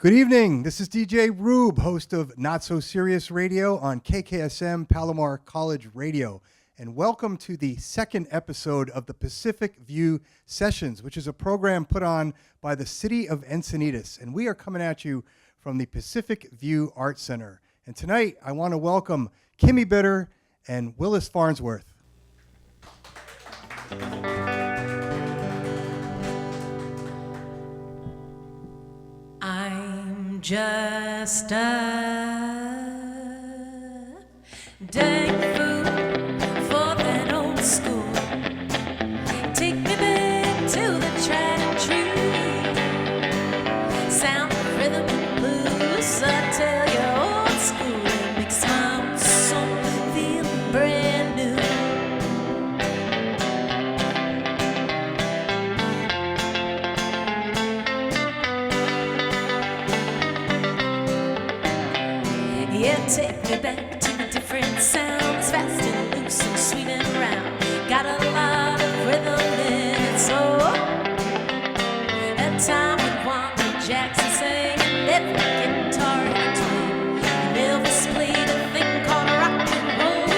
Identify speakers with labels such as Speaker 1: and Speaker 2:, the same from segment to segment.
Speaker 1: Good evening. This is DJ Roob, host of Not So Serious Radio on KKSM Palomar College Radio. And welcome to the second episode of the Pacific View Sessions, which is a program put on by the city of Encinitas. And we are coming at you from the Pacific View Art Center. And tonight, I want to welcome Kimmi Bitter and Willis Farnsworth.
Speaker 2: I'm just a dang fool for that old school. Take me back to the tried and true sound of rhythm and blues. I tell you, old school, it makes my soul feel brand new. Yeah, take me back to the different sounds, fast and loose and sweet and round. Got a lot of rhythm in it, so that time with Wanda Jackson sang and every guitar in a twang. And Elvis played a thing called rock and roll.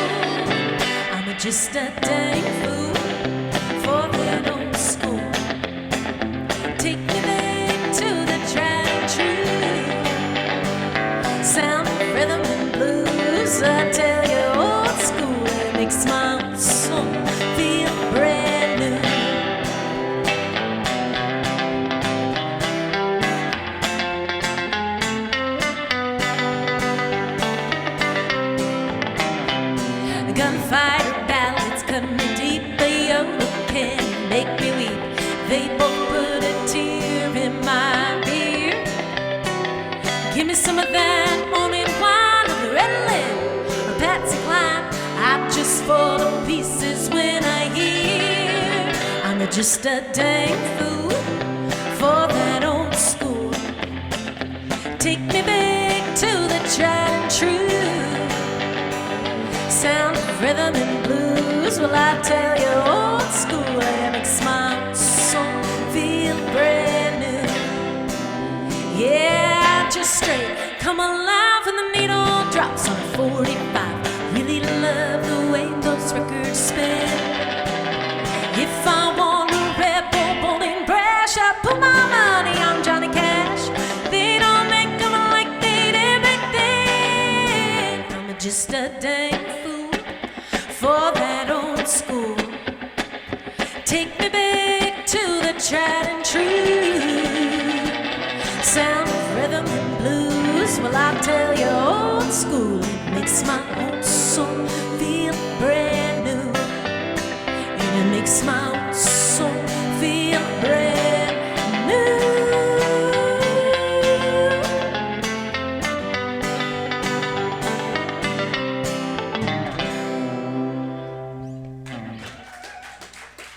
Speaker 2: I'm just a dang fool for that old school. Take me back to the tried and true sound of rhythm and blues. I tell you, old school, it makes my soul feel brand new. Gunfighter ballads cut me deep, but you can make me weep. They both put a tear in my beer. Give me some of that morning wine with the red lip or Patsy Cline. I'm just full of pieces when I hear I'm just a dang fool for that old school. Take me back to the tried and true sound of rhythm and blues. Well, I tell you, old school, it makes my soul feel brand new. Yeah, just straight come alive when the needle drops on a 45. Really love the way those records spin. If I want a rebel, bold and brash, I put my money on Johnny Cash. They don't make them like they did back then. I'm just a dang fool for that old school. Take me back to the tried and true sound of rhythm and blues. Well, I tell you, old school, it makes my old soul feel brand new. And it makes my old soul feel brand new.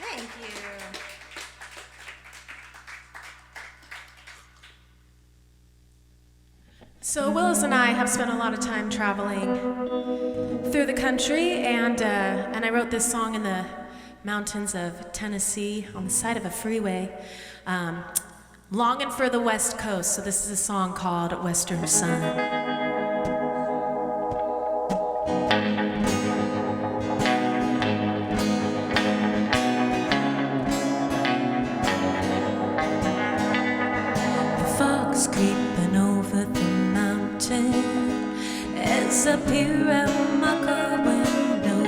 Speaker 3: Thank you.
Speaker 4: So Willis and I have spent a lot of time traveling through the country, and I wrote this song in the mountains of Tennessee on the side of a freeway, longing for the West Coast. So this is a song called Western Sun.
Speaker 2: Fog's creeping over the mountain as I peer out my car window.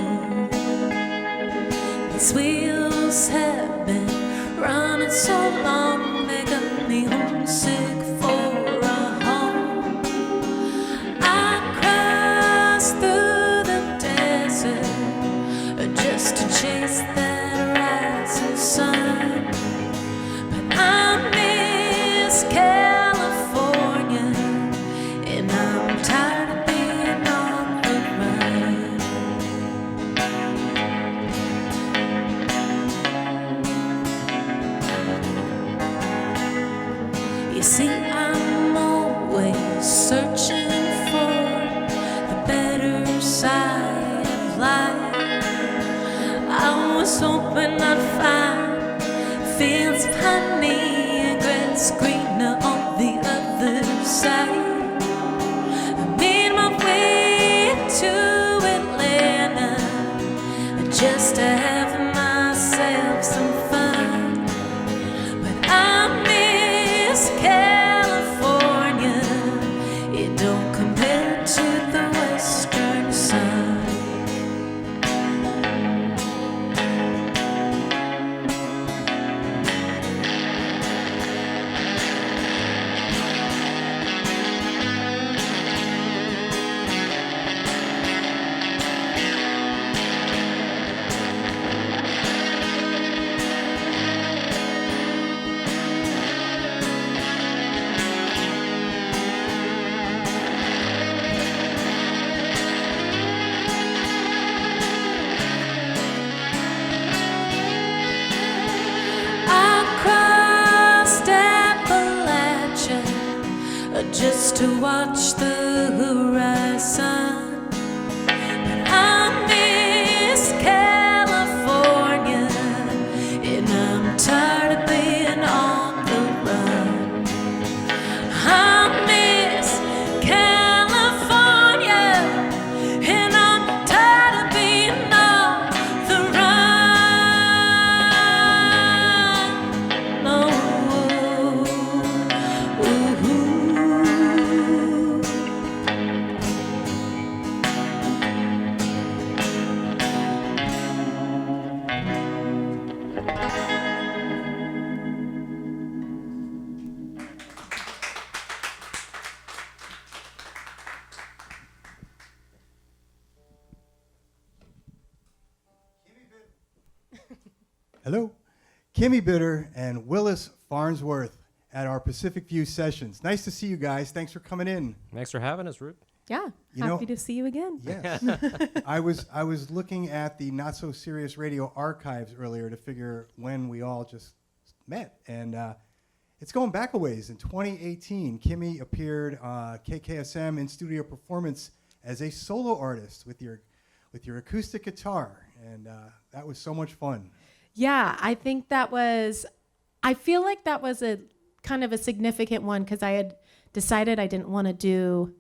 Speaker 2: These wheels have been running so long, they got me homesick for a home. I crossed through the desert just to chase that rising sun, but I miss California, and I'm tired of being on the run. You see, I'm always searching for the better side of life. I was hoping I'd find fields of honey and grass greener on the other just to watch the horizon. But I miss California, and I'm tired of being on the run. I miss California, and I'm tired of being on the run. Oh, ooh.
Speaker 1: Hello, Kimmi Bitter and Willis Farnsworth at our Pacific View sessions. Nice to see you guys. Thanks for coming in.
Speaker 5: Thanks for having us, Roob.
Speaker 4: Yeah,
Speaker 1: You know-
Speaker 4: happy to see you again.
Speaker 1: Yes. I was looking at the Not So Serious Radio archives earlier to figure when we all just met, and it's going back a ways. In 2018, Kimmi appeared KKSM in studio performance as a solo artist with your acoustic guitar, and that was so much fun.
Speaker 4: Yeah, I think I feel like that was a kind of a significant one because I had decided I didn't want to do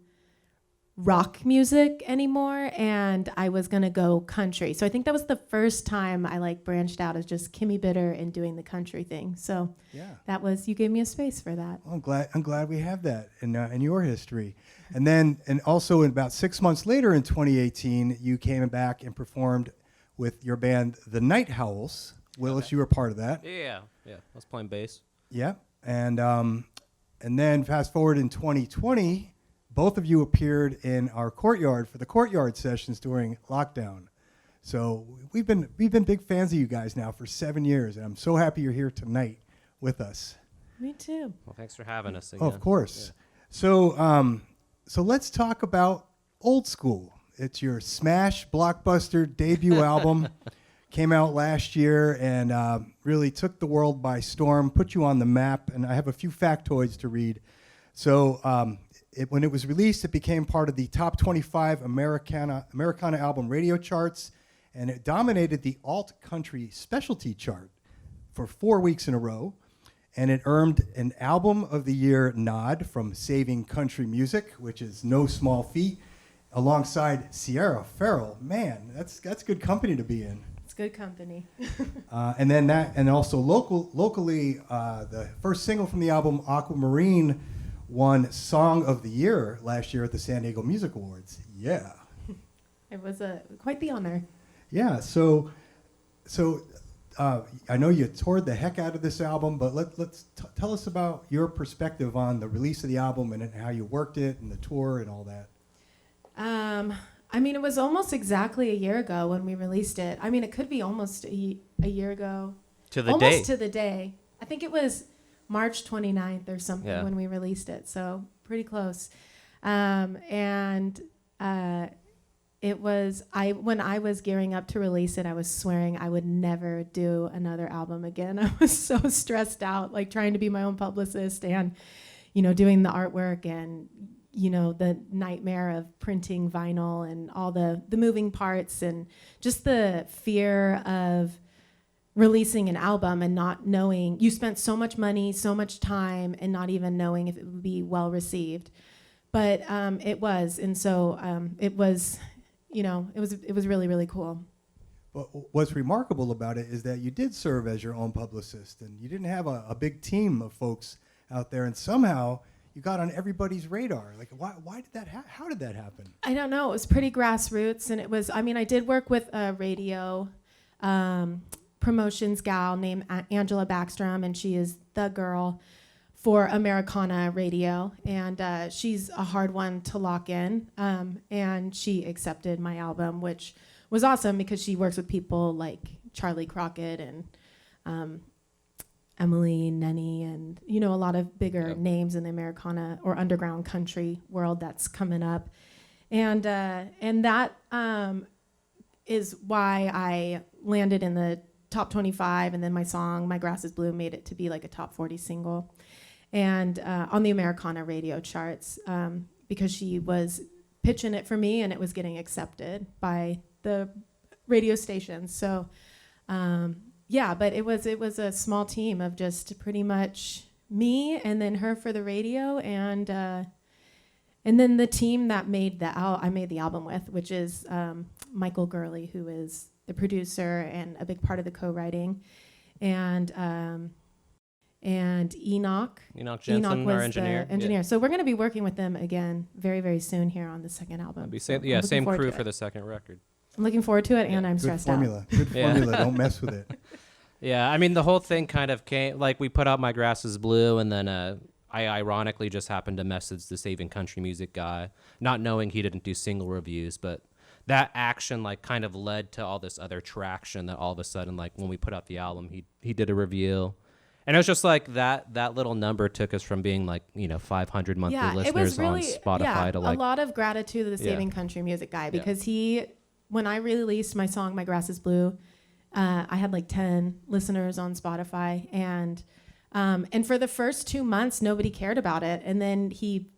Speaker 4: rock music anymore and I was going to go country. So I think that was the first time I branched out as just Kimmi Bitter and doing the country thing. So
Speaker 1: Yeah.
Speaker 4: you gave me a space for that.
Speaker 1: Well, I'm glad we have that in your history. And also about 6 months later in 2018, you came back and performed with your band, The Night Howls. Willis, you were part of that.
Speaker 5: Yeah. I was playing bass.
Speaker 1: Yeah. And then fast forward in 2020, both of you appeared in our courtyard for the courtyard sessions during lockdown. So we've been big fans of you guys now for 7 years, and I'm so happy you're here tonight with us.
Speaker 4: Me too.
Speaker 5: Well, thanks for having us again.
Speaker 1: Oh, of course. So let's talk about Old School. It's your smash blockbuster debut album. Came out last year and really took the world by storm, put you on the map. And I have a few factoids to read. So when it was released, it became part of the top 25 Americana album radio charts, and it dominated the alt country specialty chart for 4 weeks in a row. And it earned an Album of the Year nod from Saving Country Music, which is no small feat, alongside Sierra Farrell. Man, that's good company to be in.
Speaker 4: It's good company.
Speaker 1: And also locally, the first single from the album, Aquamarine, won Song of the Year last year at the San Diego Music Awards. Yeah.
Speaker 4: It was quite the honor.
Speaker 1: Yeah. So I know you toured the heck out of this album, but let's tell us about your perspective on the release of the album and how you worked it and the tour and all that.
Speaker 4: It was almost exactly a year ago when we released it. It could be almost a year ago.
Speaker 5: To the
Speaker 4: almost
Speaker 5: day.
Speaker 4: to the day. I think it was March 29th or something when we released it. So pretty close. It was, when I was gearing up to release it, I was swearing I would never do another album again. I was so stressed out, trying to be my own publicist and, doing the artwork and, the nightmare of printing vinyl and all the moving parts and just the fear of releasing an album and not knowing. You spent so much money, so much time, and not even knowing if it would be well received. But it was, and so it was, it was really, really cool.
Speaker 1: But what's remarkable about it is that you did serve as your own publicist, and you didn't have a big team of folks out there, and somehow you got on everybody's radar. Why did that how did that happen?
Speaker 4: I don't know. It was pretty grassroots, and it was, I did work with a radio promotions gal named Angela Backstrom, and she is the girl for Americana Radio, and she's a hard one to lock in, and she accepted my album, which was awesome because she works with people like Charlie Crockett and Emily Nenny and a lot of bigger names in the Americana or underground country world that's coming up, and that is why I landed in the top 25, and then my song "My Grass Is Blue" made it to be a top 40 single. and on the Americana radio charts, because she was pitching it for me and it was getting accepted by the radio stations. So but it was a small team of just pretty much me and then her for the radio, and then the team that made I made the album with, which is Michael Gurley, who is the producer and a big part of the co-writing, and Enoch
Speaker 5: Jensen,
Speaker 4: was
Speaker 5: our engineer.
Speaker 4: the engineer.
Speaker 5: Yeah.
Speaker 4: So we're going to be working with them again very, very soon here on the second album. So I'm looking
Speaker 5: Same
Speaker 4: forward
Speaker 5: crew
Speaker 4: to
Speaker 5: for
Speaker 4: it.
Speaker 5: the second record.
Speaker 4: I'm looking forward to it, and I'm
Speaker 1: Good
Speaker 4: stressed
Speaker 1: formula.
Speaker 4: out.
Speaker 1: Good
Speaker 5: Yeah.
Speaker 1: formula. Don't mess with it.
Speaker 5: Yeah, I mean, the whole thing kind of came, like, we put out My Grass is Blue, and then I ironically just happened to message the Saving Country Music guy, not knowing he didn't do single reviews, but that action, like, kind of led to all this other traction that all of a sudden, like, when we put out the album, he did a review. And it was just like that little number took us from being like, 500 monthly listeners
Speaker 4: it was really,
Speaker 5: on Spotify to like
Speaker 4: a lot of gratitude to the Saving Country Music guy, because when I released my song My Grass is Blue, I had like 10 listeners on Spotify, and for the first 2 months nobody cared about it, and then he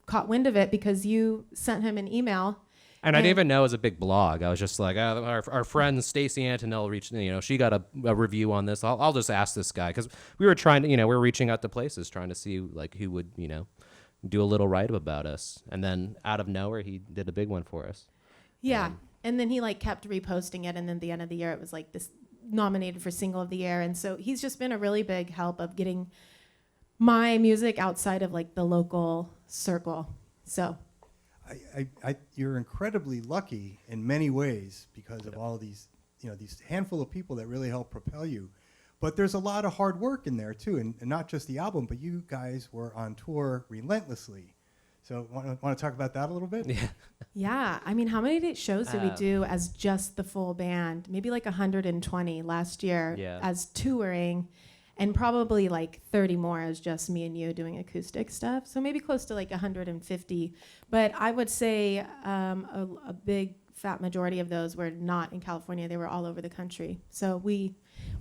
Speaker 4: caught wind of it because you sent him an email.
Speaker 5: And I didn't even know it was a big blog. I was just like, our friend Stacey Antonell reached, she got a review on this. I'll just ask this guy, because we were trying to, we were reaching out to places trying to see like who would, do a little write-up about us. And then out of nowhere, he did a big one for us.
Speaker 4: Yeah. And then he like kept reposting it, and then at the end of the year it was like this nominated for Single of the Year. And so he's just been a really big help of getting my music outside of like the local circle. So
Speaker 1: You're incredibly lucky in many ways because of all of these, these handful of people that really help propel you. But there's a lot of hard work in there too, and not just the album, but you guys were on tour relentlessly. So want to talk about that a little bit?
Speaker 5: Yeah.
Speaker 4: Yeah, I mean, how many shows did we do as just the full band? Maybe like 120 last year as touring, and probably like 30 more as just me and you doing acoustic stuff. So maybe close to like 150. But I would say a big fat majority of those were not in California. They were all over the country. So we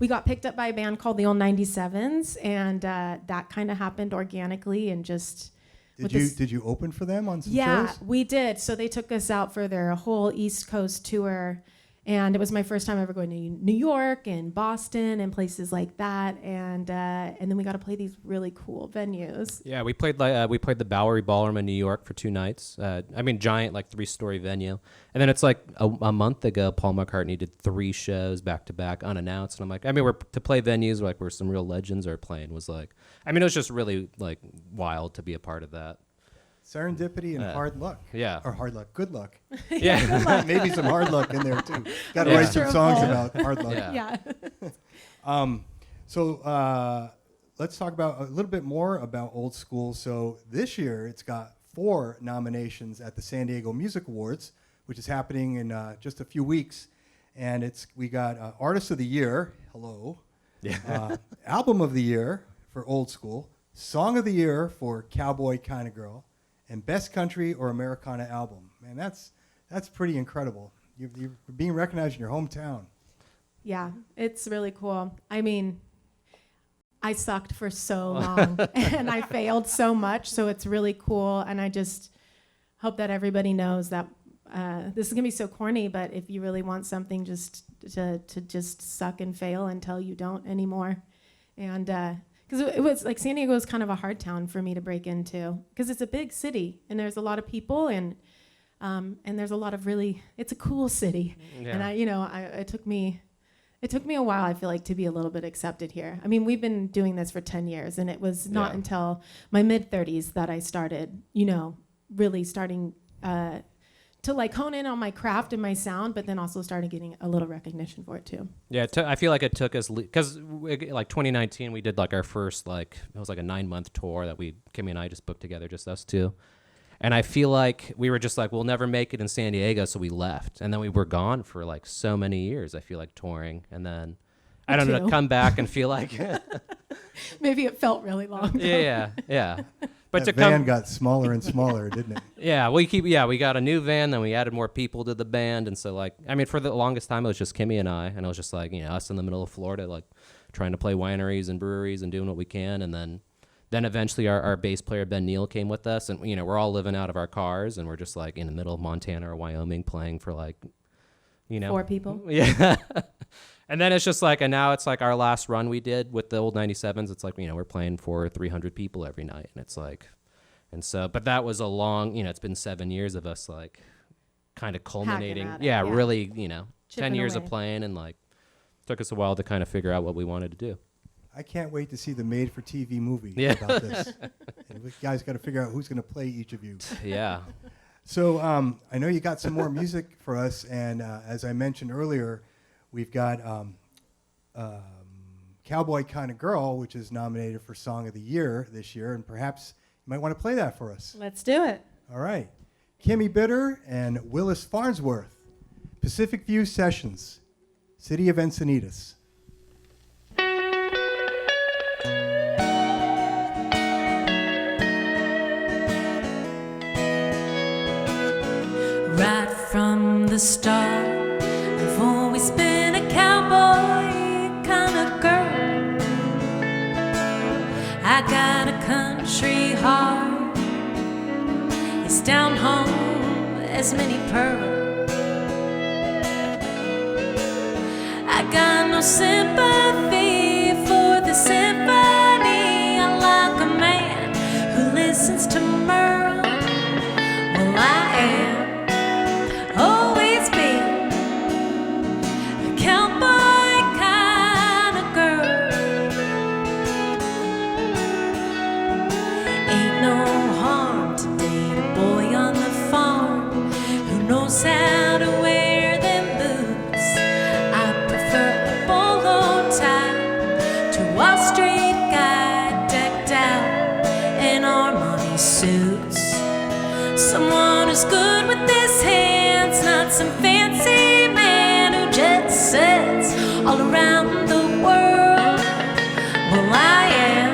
Speaker 4: got picked up by a band called the Old 97s, and that kind of happened organically and just...
Speaker 1: Did you open for them on some shows?
Speaker 4: Yeah, we did. So they took us out for their whole East Coast tour, and it was my first time ever going to New York and Boston and places like that, and then we got to play these really cool venues.
Speaker 5: Yeah, we played the Bowery Ballroom in New York for 2 nights. Giant, like 3-story venue. And then it's like a month ago, Paul McCartney did 3 shows back to back unannounced, and I'm like, to play venues like where some real legends are playing was like, it was just really like wild to be a part of that.
Speaker 1: Serendipity and hard luck.
Speaker 5: Yeah.
Speaker 1: Or hard luck. Good luck.
Speaker 5: Yeah.
Speaker 4: Good luck.
Speaker 1: Maybe some hard luck in there too. Got to
Speaker 5: Yeah.
Speaker 1: write some songs
Speaker 4: True.
Speaker 1: about hard luck.
Speaker 5: Yeah.
Speaker 4: Yeah.
Speaker 1: So let's talk about a little bit more about Old School. So this year it's got 4 nominations at the San Diego Music Awards, which is happening in just a few weeks. And we got Artist of the Year, hello.
Speaker 5: Yeah.
Speaker 1: Album of the Year for Old School, Song of the Year for Cowboy Kinda Girl, and Best Country or Americana Album. Man, that's pretty incredible. You're being recognized in your hometown.
Speaker 4: Yeah, it's really cool. I mean, I sucked for so long and I failed so much, so it's really cool. And I just hope that everybody knows that this is gonna be so corny, but if you really want something, just to just suck and fail until you don't anymore. And because it was like San Diego is kind of a hard town for me to break into, because it's a big city and there's a lot of people, and there's a lot of it's a cool city.
Speaker 5: Yeah.
Speaker 4: And it took me a while, I feel like, to be a little bit accepted here. I mean, we've been doing this for 10 years, and it was not until my mid-30s that I started, really starting to like hone in on my craft and my sound, but then also started getting a little recognition for it too.
Speaker 5: Yeah, I feel like it took us, because like 2019 we did like our first, like, it was like a 9-month tour that Kimmi and I just booked together, just us two. And I feel like we were just like, we'll never make it in San Diego, so we left. And then we were gone for like so many years, I feel like, touring. And then, I don't know, come back and feel like...
Speaker 4: Maybe it felt really long.
Speaker 5: Yeah. But
Speaker 1: That van got smaller and smaller, didn't it?
Speaker 5: Yeah, we got a new van, then we added more people to the band. And so, like, for the longest time, it was just Kimmi and I. And it was just like, us in the middle of Florida, like, trying to play wineries and breweries and doing what we can. And then then eventually our bass player Ben Neal came with us, and we're all living out of our cars, and we're just like in the middle of Montana or Wyoming playing for like
Speaker 4: 4 people.
Speaker 5: Yeah. And then it's just like, and now it's like our last run we did with the old 97s. It's like, we're playing for 300 people every night. And it's like, and so, but that was a long, it's been 7 years of us like kind of culminating.
Speaker 4: Yeah,
Speaker 5: really, 10
Speaker 4: Chipping
Speaker 5: years
Speaker 4: away.
Speaker 5: of playing, and like took us a while to kind of figure out what we wanted to do.
Speaker 1: I can't wait to see the made-for-TV movie
Speaker 5: Yeah.
Speaker 1: about this. And we guys got to figure out who's going to play each of you.
Speaker 5: Yeah.
Speaker 1: So I know you got some more music for us, and as I mentioned earlier, we've got Cowboy Kind of Girl, which is nominated for Song of the Year this year, and perhaps you might want to play that for us.
Speaker 4: Let's do it.
Speaker 1: All right. Kimmi Bitter and Willis Farnsworth, Pacific View Sessions, City of Encinitas.
Speaker 2: Right from the start, I've always been a cowboy kind of girl. I got a country heart, it's down home as many pearls. I got no sympathy for the symphony. I like a man who listens to Merle. Well, I am always been a cowboy kind of girl. Ain't no harm to date a boy on the farm who knows how to wear them boots. I prefer a bolo tie to a straight guy decked out in Armani suits. Someone who's good with his hands, not some fancy man who jet sets all around the world. Well, I am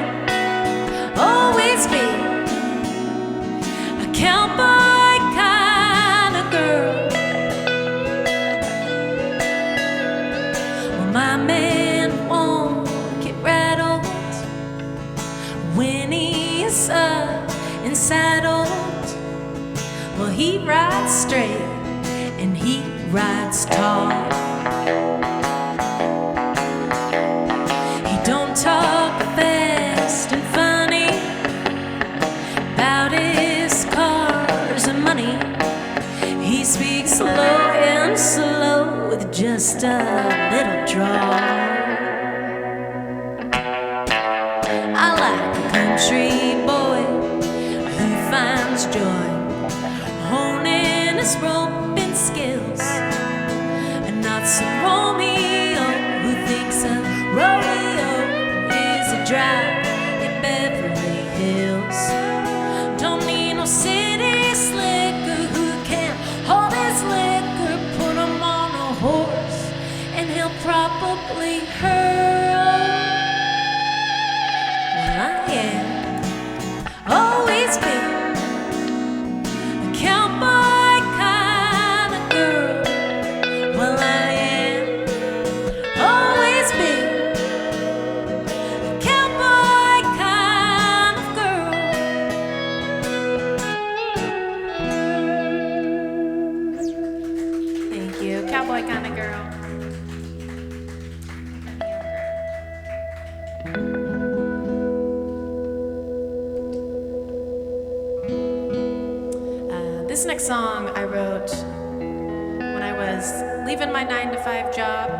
Speaker 2: always been a cowboy kind of girl. Well, my man won't get rattled when he is up and saddled. Well, he rides straight and he rides tall. He don't talk fast and funny about his cars and money. He speaks slow and slow with just a little drawl. I like a country boy who finds joy honing his roping skills, and not some Romeo who thinks a rodeo is a drive in Beverly Hills. Don't need no city slicker who can't hold his liquor. Put him on a horse and he'll probably hurl. Well, I am always been cowboy kind of girl. Well, I am always been a cowboy kind of girl.
Speaker 4: Thank you. Cowboy kind of girl. This next song I wrote when I was leaving my 9-to-5 job.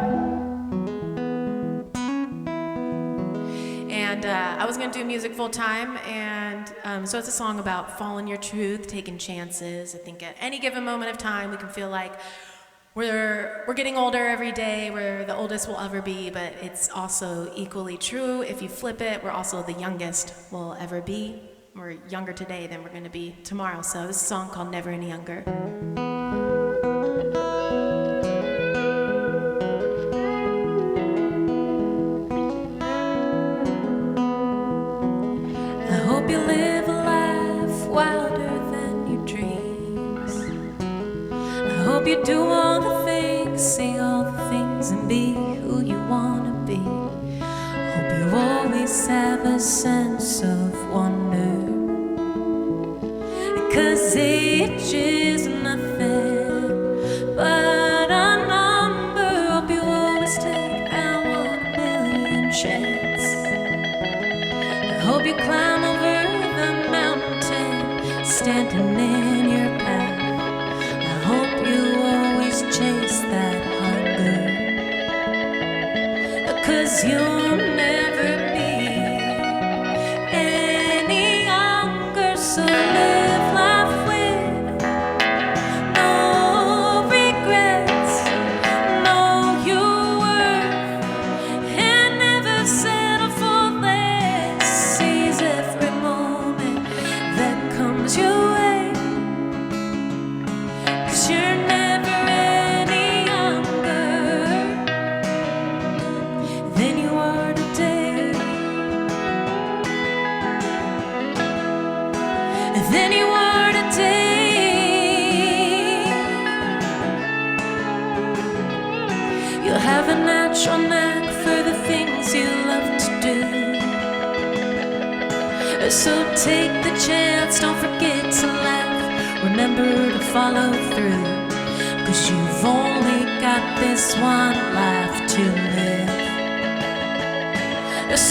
Speaker 4: And I was going to do music full time, and so it's a song about following your truth, taking chances. I think at any given moment of time, we can feel like we're getting older every day. We're the oldest we'll ever be, but it's also equally true. If you flip it, we're also the youngest we'll ever be. We're younger today than we're going to be tomorrow. So this is a song called Never Any Younger.
Speaker 2: I hope you live a life wilder than your dreams. I hope you do all the things, say all the things, and be who you want to be. Hope you always have a sense of 'cause age is nothing but a number. Hope you always take that 1 million chance. I hope you climb over the mountain standing in your path. I hope you always chase that hunger, 'cause you'll never be any younger. So live life with no regrets. Know your worth and never settle for less. Seize every moment that comes your way, 'cause you're never any younger than you are today. Than you are today. You'll have a natural knack for the things you love to do. So take the chance, don't forget to laugh. Remember to follow through, 'cause you've only got this one life to live.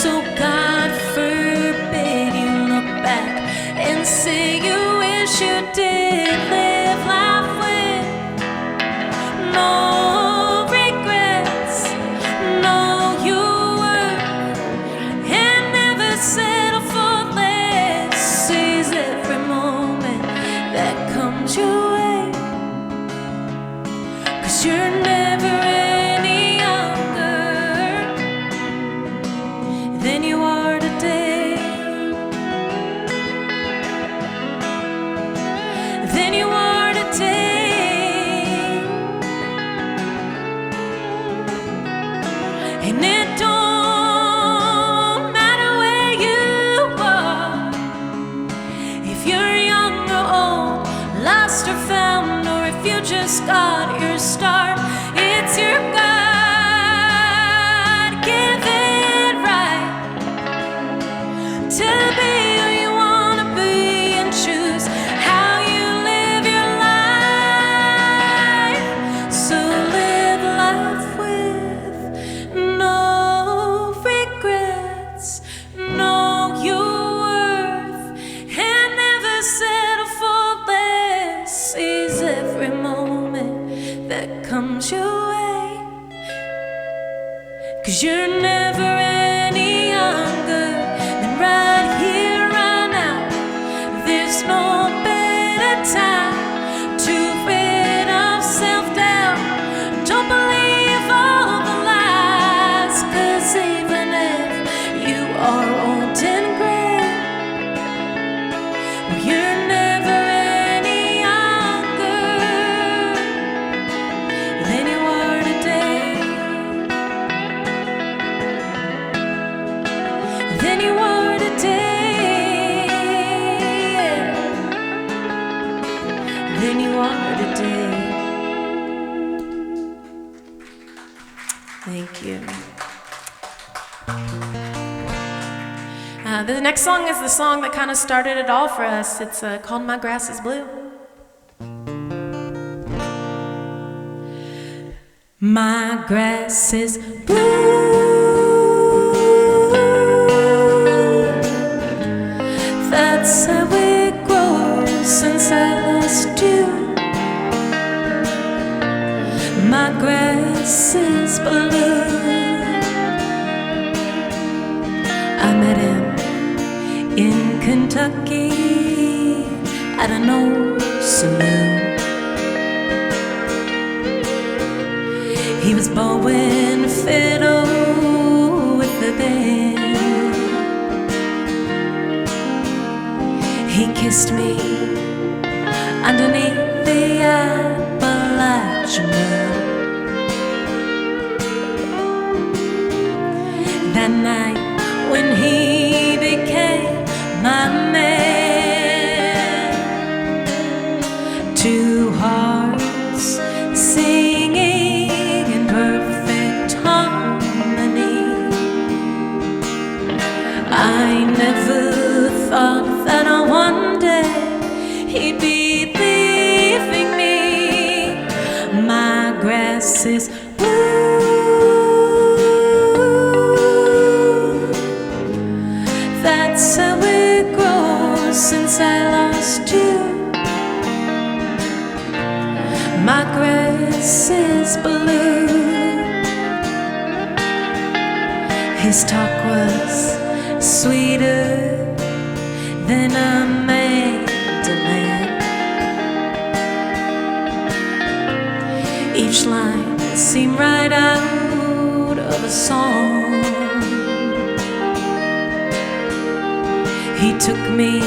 Speaker 2: So God forbid you look back and say you wish you did. Live life with no regrets. Know your worth and never settle for less. Seize every moment that comes your way, 'cause you're never any younger than you are today. Than you are today. And it don't matter where you are, if you're young or old, lost or found, or if you just got your start. It's your God-given right to be who you want to be and choose how you live your life. So live life with no regrets. Know your worth and never settle for less. Seize every moment that comes your way, 'cause you're never any younger than right here, right now. There's no better time to rid of self-doubt. Don't believe all the lies, 'cause even if you are old and gray, you're never any younger than you are today. Than you are today. Than you are today. Thank you. The next song is the song that kind of started it all for us. It's called My Grass is Blue. My grass is blue. That's how it grows since I lost you. My grass is blue. I met him in Kentucky at an old saloon. He was bowing fiddle with the band. He kissed me underneath the Appalachian moon. That night when he became my man, two hearts singing in perfect harmony. I never thought that one day he'd be leaving me. My grass is blue. That's how it grows since I lost you. My grass is blue. His talk was sweeter than a mandolin. Each line seemed right out of a song. He took me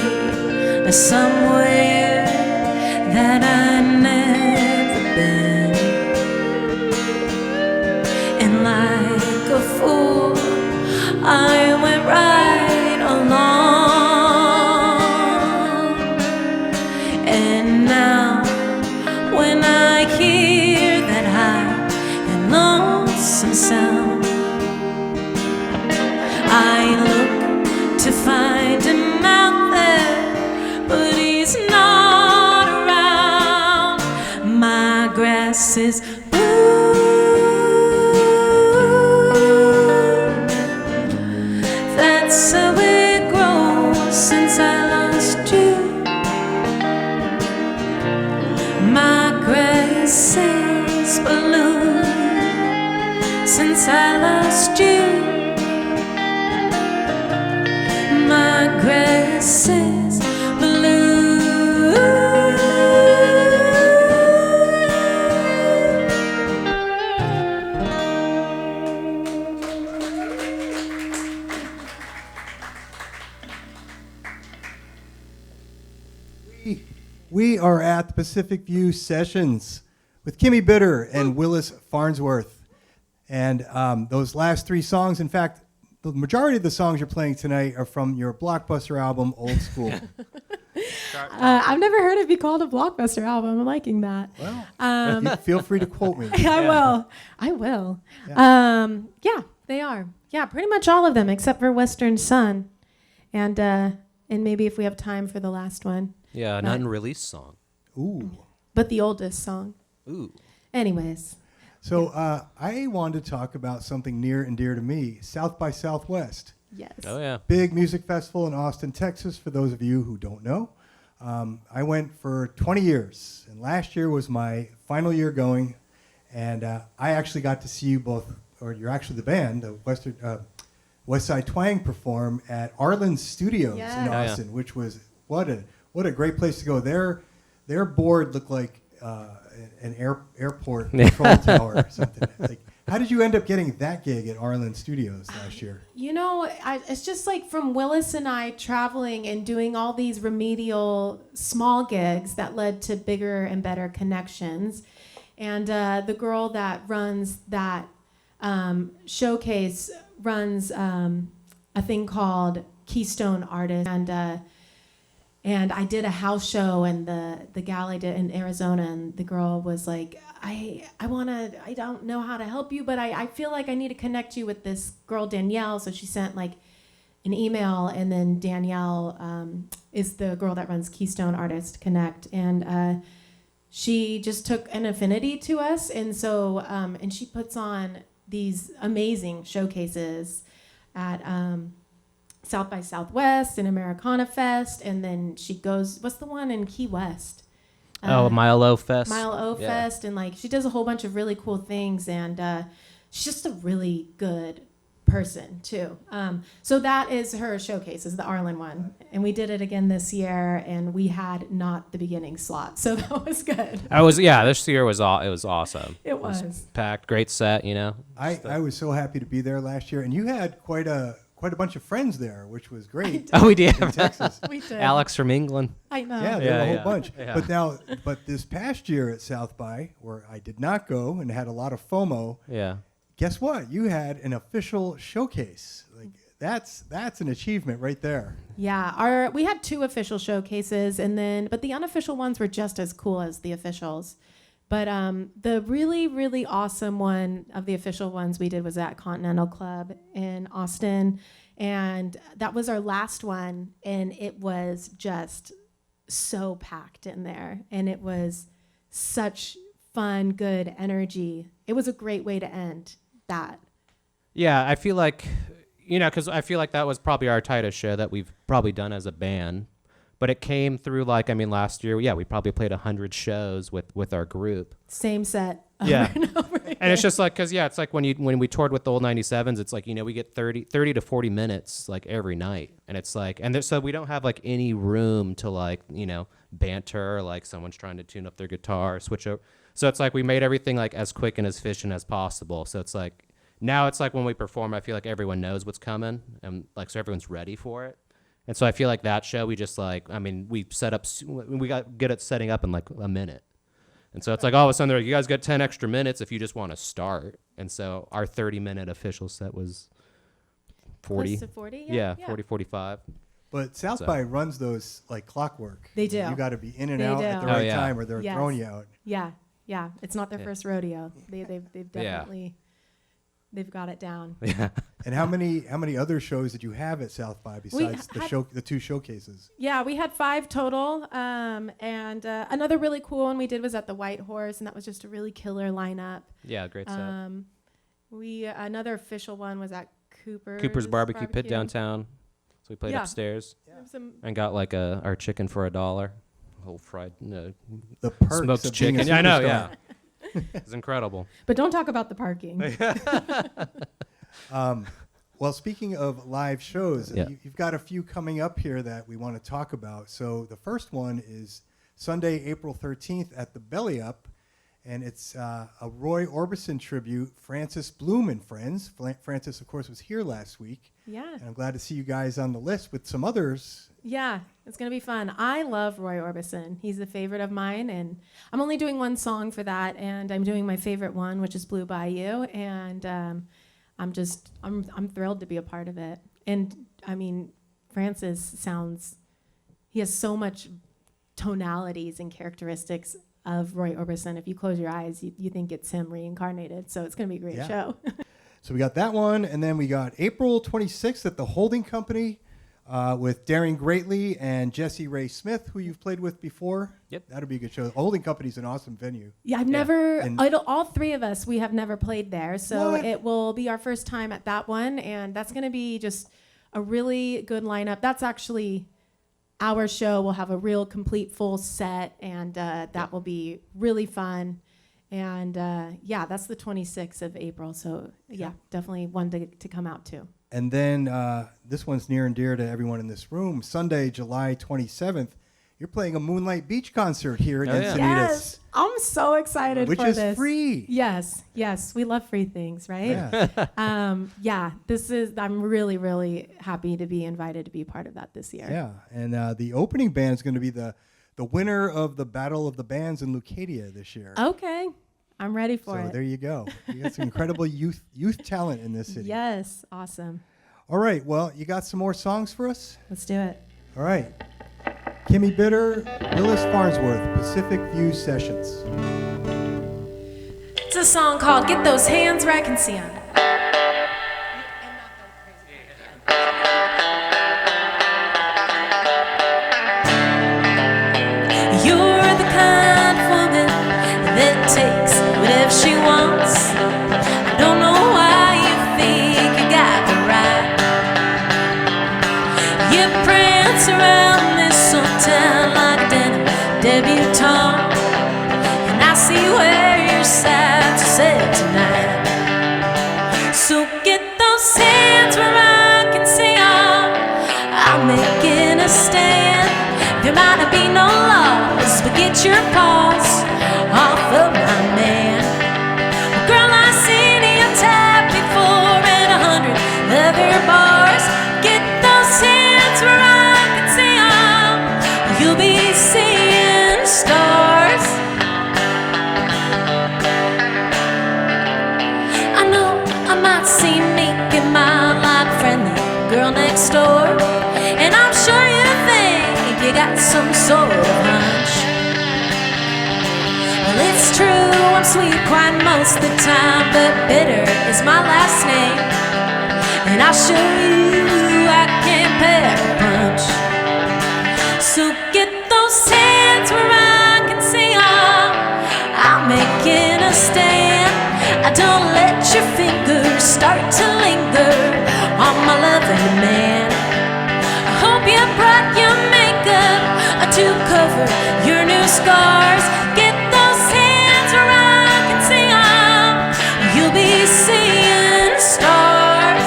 Speaker 2: somewhere that I never been, and like a fool I went right along. And now when I hear that high and lonesome sound, I look to find him out there, but he's not around. My grass is that's how it grows since I lost you. My grass is blue since I lost you. My grass is blue.
Speaker 1: We are at the Pacific View Sessions with Kimmi Bitter and Willis Farnsworth. And those last three songs, in fact, the majority of the songs you're playing tonight are from your Blockbuster album, Old School.
Speaker 4: I've never heard it be called a Blockbuster album. I'm liking that.
Speaker 1: Well, you feel free to quote me.
Speaker 4: I will.
Speaker 1: Yeah.
Speaker 4: Yeah, they are. Yeah, pretty much all of them except for Western Sun. And maybe if we have time for the last one.
Speaker 5: Yeah, an unreleased song.
Speaker 1: Ooh.
Speaker 4: But the oldest song.
Speaker 5: Ooh.
Speaker 4: Anyways.
Speaker 1: So I wanted to talk about something near and dear to me, South by Southwest.
Speaker 4: Yes.
Speaker 5: Oh, yeah.
Speaker 1: Big music festival in Austin, Texas, for those of you who don't know. I went for 20 years, and last year was my final year going, and I actually got to see you both, or you're actually the band, the West Side Twang, perform at Arlen's Studios
Speaker 4: Yes.
Speaker 1: in
Speaker 5: Oh, yeah.
Speaker 1: Austin, which was, what a great place to go. Their board looked like an airport control tower or something. Like, how did you end up getting that gig at Arlen Studios last year?
Speaker 4: You know, it's just like from Willis and I traveling and doing all these remedial small gigs that led to bigger and better connections. And the girl that runs that showcase runs a thing called Keystone Artist. And I did a house show, and the gal I did in Arizona, and the girl was like, I don't know how to help you, but I feel like I need to connect you with this girl, Danielle. So she sent like an email, and then Danielle is the girl that runs Keystone Artist Connect. And she just took an affinity to us. And so, and she puts on these amazing showcases at South by Southwest and Americana Fest, and then she goes, what's the one in Key West?
Speaker 5: Mile O Fest.
Speaker 4: Mile O
Speaker 5: Yeah.
Speaker 4: Fest, and like she does a whole bunch of really cool things, and she's just a really good person too. So that is her showcase, is the Arlen one, and we did it again this year, and we had not the beginning slot, so that was good.
Speaker 5: This year was it was awesome.
Speaker 4: It was.
Speaker 5: Packed, great set, you know.
Speaker 1: I was so happy to be there last year, and you had quite a bunch of friends there, which was great.
Speaker 5: Oh, we did.
Speaker 1: In Texas.
Speaker 4: We did.
Speaker 5: Alex from England.
Speaker 4: I know.
Speaker 1: Yeah, there were a whole
Speaker 5: Yeah.
Speaker 1: bunch.
Speaker 5: Yeah.
Speaker 1: But this past year at South by, where I did not go and had a lot of FOMO,
Speaker 5: Yeah.
Speaker 1: guess what? You had an official showcase. Like that's an achievement right there.
Speaker 4: Yeah, we had 2 official showcases, but the unofficial ones were just as cool as the officials. But the really, really awesome one of the official ones we did was at Continental Club in Austin, and that was our last one, and it was just so packed in there, and it was such fun, good energy. It was a great way to end that.
Speaker 5: Yeah, I feel like, because I feel like that was probably our tightest show that we've probably done as a band. But it came through last year, we probably played 100 shows with our group.
Speaker 4: Same set.
Speaker 5: Yeah.
Speaker 4: Over and over again.
Speaker 5: And it's just like, because, it's like when we toured with the old 97s, it's like, we get 30 to 40 minutes like every night. And it's like, so we don't have like any room to banter, or like someone's trying to tune up their guitar, switch over. So it's like we made everything like as quick and as efficient as possible. So it's like, now it's like when we perform, I feel like everyone knows what's coming, and like, so everyone's ready for it. And so I feel like that show, we just we set up, we got good at setting up in like a minute. And so it's like all of a sudden they're like, you guys got 10 extra minutes if you just want to start. And so our 30-minute official set was 40.
Speaker 4: Close to 40?
Speaker 5: Yeah, 40, 45.
Speaker 1: But South by runs those like clockwork.
Speaker 4: They do.
Speaker 1: You got to be in and
Speaker 4: They
Speaker 1: out
Speaker 4: do.
Speaker 1: at the
Speaker 5: Oh,
Speaker 1: right
Speaker 5: yeah.
Speaker 1: time, or they're
Speaker 4: Yes.
Speaker 1: throwing you out.
Speaker 4: Yeah. It's not their first rodeo. They've definitely, they've got it down.
Speaker 5: Yeah.
Speaker 1: And how many other shows did you have at South by besides the two showcases?
Speaker 4: Yeah, we had 5 total, and another really cool one we did was at the White Horse, and that was just a really killer lineup.
Speaker 5: Yeah, great set.
Speaker 4: Another official one was at
Speaker 5: Cooper's Barbecue Pit downtown. So we played upstairs and got like our chicken for $1. Whole fried,
Speaker 1: The perks
Speaker 5: smoked
Speaker 1: of being a
Speaker 5: chicken. Yeah, I know,
Speaker 1: superstar.
Speaker 5: yeah. It's incredible.
Speaker 4: But don't talk about the parking.
Speaker 1: Well, speaking of live shows,
Speaker 5: Yeah.
Speaker 1: you've got a few coming up here that we want to talk about. So the first one is Sunday, April 13th at the Belly Up, and it's a Roy Orbison tribute, Francis Bloom and Friends. Francis, of course, was here last week.
Speaker 4: Yeah.
Speaker 1: And I'm glad to see you guys on the list with some others.
Speaker 4: Yeah, it's going to be fun. I love Roy Orbison. He's a favorite of mine, and I'm only doing one song for that, and I'm doing my favorite one, which is Blue Bayou, and I'm thrilled to be a part of it. And I mean, Francis he has so much tonalities and characteristics of Roy Orbison. If you close your eyes, you think it's him reincarnated. So it's going to be a great show.
Speaker 1: So we got that one, and then we got April 26th at the Holding Company with Daring Greatly and Jesse Ray Smith, who you've played with before.
Speaker 5: Yep.
Speaker 1: That'll be a good show. Holding Company's an awesome venue.
Speaker 4: Yeah, all 3 of us, we have never played there. So it will be our first time at that one. And that's going to be just a really good lineup. That's actually our show. We'll have a real complete full set. And that will be really fun. And that's the 26th of April. So definitely one to come out to.
Speaker 1: And then this one's near and dear to everyone in this room. Sunday, July 27th, you're playing a Moonlight Beach concert here at Encinitas.
Speaker 4: Yes, I'm so excited
Speaker 1: Which
Speaker 4: for
Speaker 1: is
Speaker 4: this.
Speaker 1: free.
Speaker 4: Yes, we love free things, right?
Speaker 1: Yeah.
Speaker 4: I'm really, really happy to be invited to be part of that this year.
Speaker 1: Yeah, and the opening band is going to be the winner of the Battle of the Bands in Leucadia this year.
Speaker 4: Okay, I'm ready for
Speaker 1: So
Speaker 4: it.
Speaker 1: there you go. You got some incredible youth talent in this city.
Speaker 4: Yes, awesome.
Speaker 1: All right, well, you got some more songs for us?
Speaker 4: Let's do it.
Speaker 1: All right. Kimmi Bitter, Willis Farnsworth, Pacific View Sessions.
Speaker 4: It's a song called "Get Those Hands Where I Can See 'Em."
Speaker 2: You're the kind of woman that takes whatever she wants. I don't know why you think you got the right. You prance around this old town like a denim debutante, and I see where your sights are set tonight. So get those hands where I can see 'em. I'm making a stand. There might not be no laws, but get your paws off of my man. Girl, I seen you tap before in 100 other bars. Get those hands where I can see 'em. You'll be seeing stars. I know I might seem meek and mild like a friendly girl next door, and I'm sure you think you got some sort of hunch. Well, it's true, I'm sweet quite most of the time, but bitter is my last name, and I'll show you I can pack a punch. So get those start to linger on my loving man. I hope you brought your makeup to cover your new scars. Get those hands where I can see 'em. You'll be seeing stars.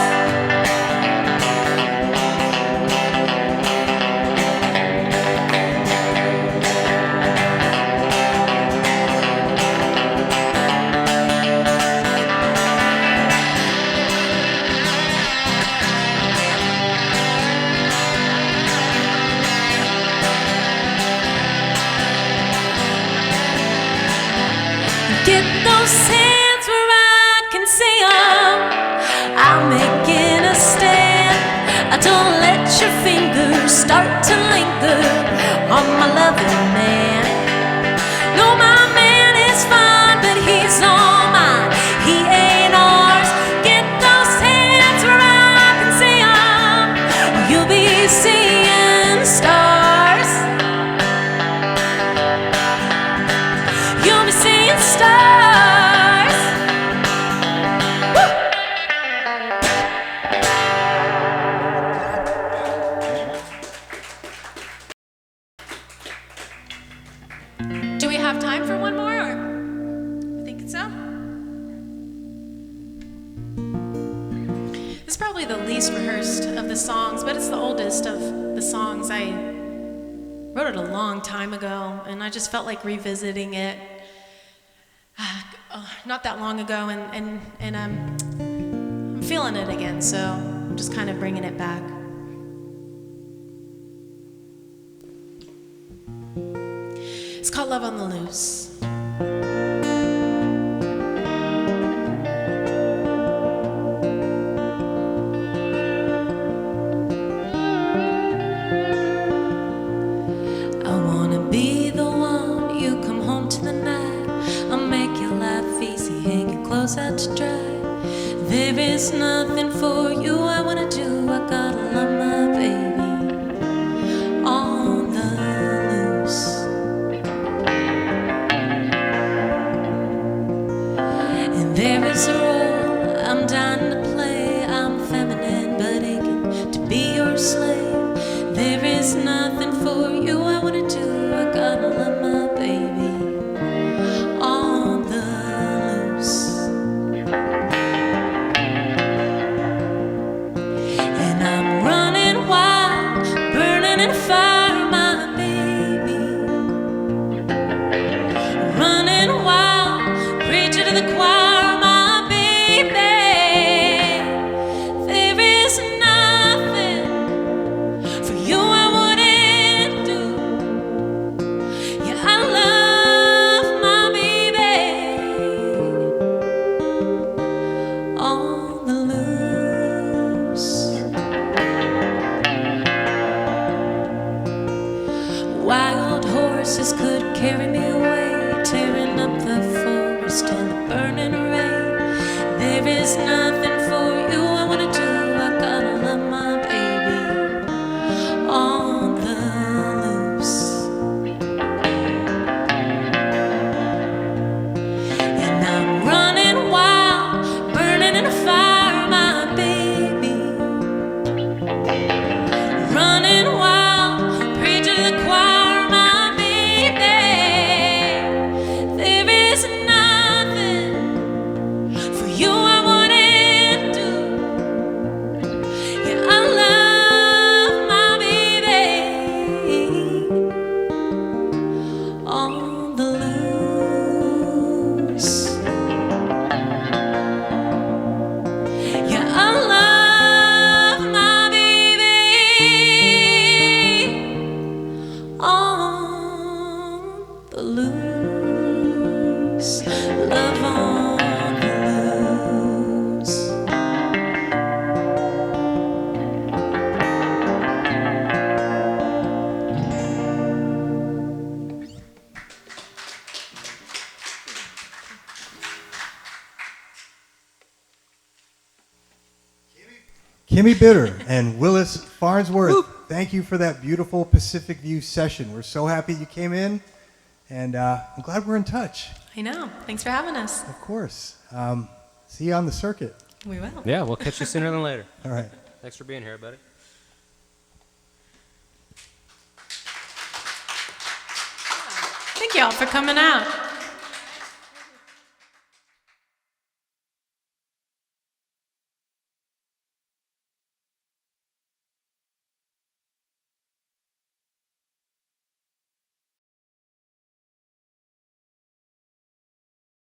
Speaker 2: Get those hands where I can see 'em. I'm making a stand. Don't let your fingers start to linger on my loving man. No, my man is fine, but he's all mine. He ain't ours. Get those hands where I can see 'em. You'll be seeing stars. You'll be seeing stars. Woo! Do we have time for one more? Or I think so. This is probably the least rehearsed of the songs, but it's the oldest of the songs. I wrote it a long time ago, and I just felt like revisiting it not that long ago, and I'm feeling it again, so I'm just kind of bringing it back. It's called Love on the Loose. I wanna be the one, you come home to the night. I'll make your life easy, hang your clothes out to dry. There is nothing for you I wanna do. I gotta love my baby on the loose. And there is a role I'm dying to play. I'm feminine but aching to be your slave. There is nothing for you I wanna do. I gotta love my baby on the loose. And I'm running wild, burning in fire, my baby. Running wild, preaching to the choir, my baby. There is nothing for you I wouldn't do. Yeah, I love my baby on the loose. Wild horses could carry me away, tearing up the forest and the burning rain. There is nothing for you I wanna do. I gotta love my baby on the loose. And I'm running wild, burning in a fire, my baby. Running wild, preaching to the choir, my baby. There is nothing for you I wouldn't do. Yeah, I love my baby on the loose. Yeah, I love my baby on the loose. Love on the loose.
Speaker 1: Kimmi Bitter and Willis Farnsworth, thank you for that beautiful Pacific View session. We're so happy you came in, and I'm glad we're in touch,
Speaker 4: I know. Thanks for having us.
Speaker 1: of course. See you on the circuit.
Speaker 4: We will.
Speaker 5: Yeah, we'll catch you sooner than later.
Speaker 1: All right.
Speaker 5: Thanks for being here, buddy.
Speaker 4: Thank y'all for coming out.